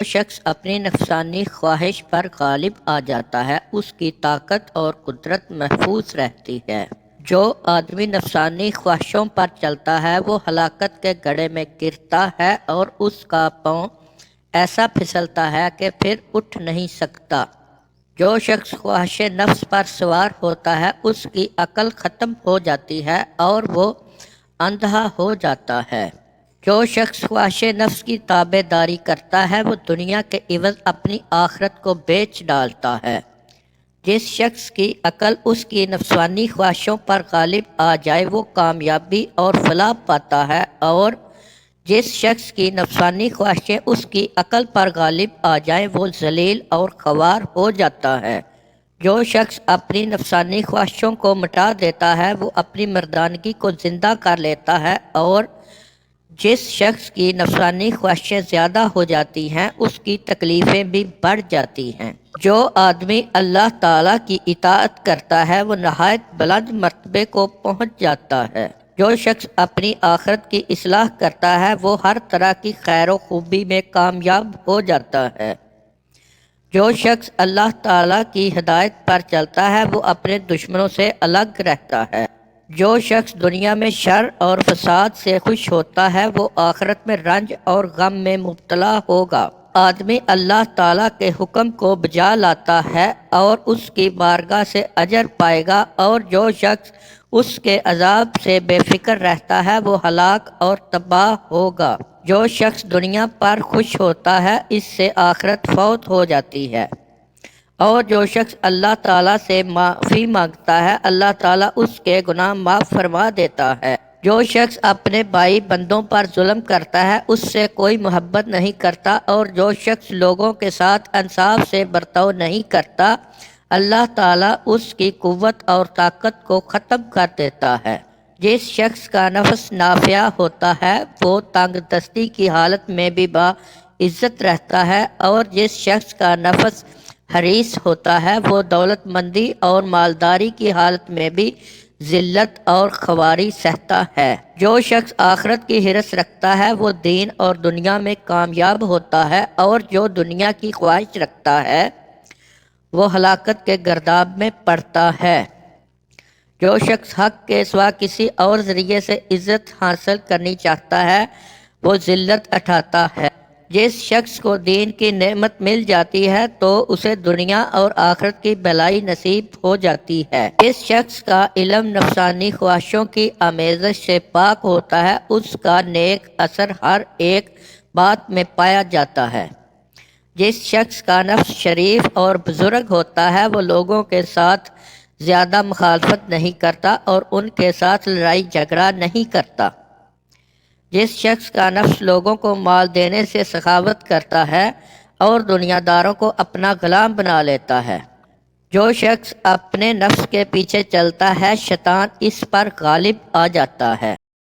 جو شخص اپنی نفسانی خواہش پر غالب آ جاتا ہے اس کی طاقت اور قدرت محفوظ رہتی ہے۔ جو آدمی نفسانی خواہشوں پر چلتا ہے وہ ہلاکت کے گڑھے میں گرتا ہے اور اس کا پاؤں ایسا پھسلتا ہے کہ پھر اٹھ نہیں سکتا۔ جو شخص خواہش نفس پر سوار ہوتا ہے اس کی عقل ختم ہو جاتی ہے اور وہ اندھا ہو جاتا ہے۔ جو شخص خواہش نفس کی تابع داری کرتا ہے وہ دنیا کے عوض اپنی آخرت کو بیچ ڈالتا ہے۔ جس شخص کی عقل اس کی نفسانی خواہشوں پر غالب آ جائے وہ کامیابی اور فلاح پاتا ہے، اور جس شخص کی نفسانی خواہشیں اس کی عقل پر غالب آ جائیں وہ ذلیل اور خوار ہو جاتا ہے۔ جو شخص اپنی نفسانی خواہشوں کو مٹا دیتا ہے وہ اپنی مردانگی کو زندہ کر لیتا ہے، اور جس شخص کی نفسانی خواہشیں زیادہ ہو جاتی ہیں اس کی تکلیفیں بھی بڑھ جاتی ہیں۔ جو آدمی اللہ تعالیٰ کی اطاعت کرتا ہے وہ نہایت بلند مرتبے کو پہنچ جاتا ہے۔ جو شخص اپنی آخرت کی اصلاح کرتا ہے وہ ہر طرح کی خیر و خوبی میں کامیاب ہو جاتا ہے۔ جو شخص اللہ تعالیٰ کی ہدایت پر چلتا ہے وہ اپنے دشمنوں سے الگ رہتا ہے۔ جو شخص دنیا میں شر اور فساد سے خوش ہوتا ہے وہ آخرت میں رنج اور غم میں مبتلا ہوگا۔ آدمی اللہ تعالیٰ کے حکم کو بجا لاتا ہے اور اس کی بارگاہ سے اجر پائے گا، اور جو شخص اس کے عذاب سے بے فکر رہتا ہے وہ ہلاک اور تباہ ہوگا۔ جو شخص دنیا پر خوش ہوتا ہے اس سے آخرت فوت ہو جاتی ہے، اور جو شخص اللہ تعالیٰ سے معافی مانگتا ہے اللہ تعالیٰ اس کے گناہ معاف فرما دیتا ہے۔ جو شخص اپنے بھائی بندوں پر ظلم کرتا ہے اس سے کوئی محبت نہیں کرتا، اور جو شخص لوگوں کے ساتھ انصاف سے برتاؤ نہیں کرتا اللہ تعالیٰ اس کی قوت اور طاقت کو ختم کر دیتا ہے۔ جس شخص کا نفس نافع ہوتا ہے وہ تنگ دستی کی حالت میں بھی باعزت رہتا ہے، اور جس شخص کا نفس حریص ہوتا ہے وہ دولت مندی اور مالداری کی حالت میں بھی ذلت اور خواری سہتا ہے۔ جو شخص آخرت کی حرص رکھتا ہے وہ دین اور دنیا میں کامیاب ہوتا ہے، اور جو دنیا کی خواہش رکھتا ہے وہ ہلاکت کے گرداب میں پڑتا ہے۔ جو شخص حق کے سوا کسی اور ذریعے سے عزت حاصل کرنی چاہتا ہے وہ ذلت اٹھاتا ہے۔ جس شخص کو دین کی نعمت مل جاتی ہے تو اسے دنیا اور آخرت کی بھلائی نصیب ہو جاتی ہے۔ جس شخص کا علم نفسانی خواہشوں کی آمیزش سے پاک ہوتا ہے اس کا نیک اثر ہر ایک بات میں پایا جاتا ہے۔ جس شخص کا نفس شریف اور بزرگ ہوتا ہے وہ لوگوں کے ساتھ زیادہ مخالفت نہیں کرتا اور ان کے ساتھ لڑائی جھگڑا نہیں کرتا۔ جس شخص کا نفس لوگوں کو مال دینے سے سخاوت کرتا ہے اور دنیا داروں کو اپنا غلام بنا لیتا ہے۔ جو شخص اپنے نفس کے پیچھے چلتا ہے شیطان اس پر غالب آ جاتا ہے۔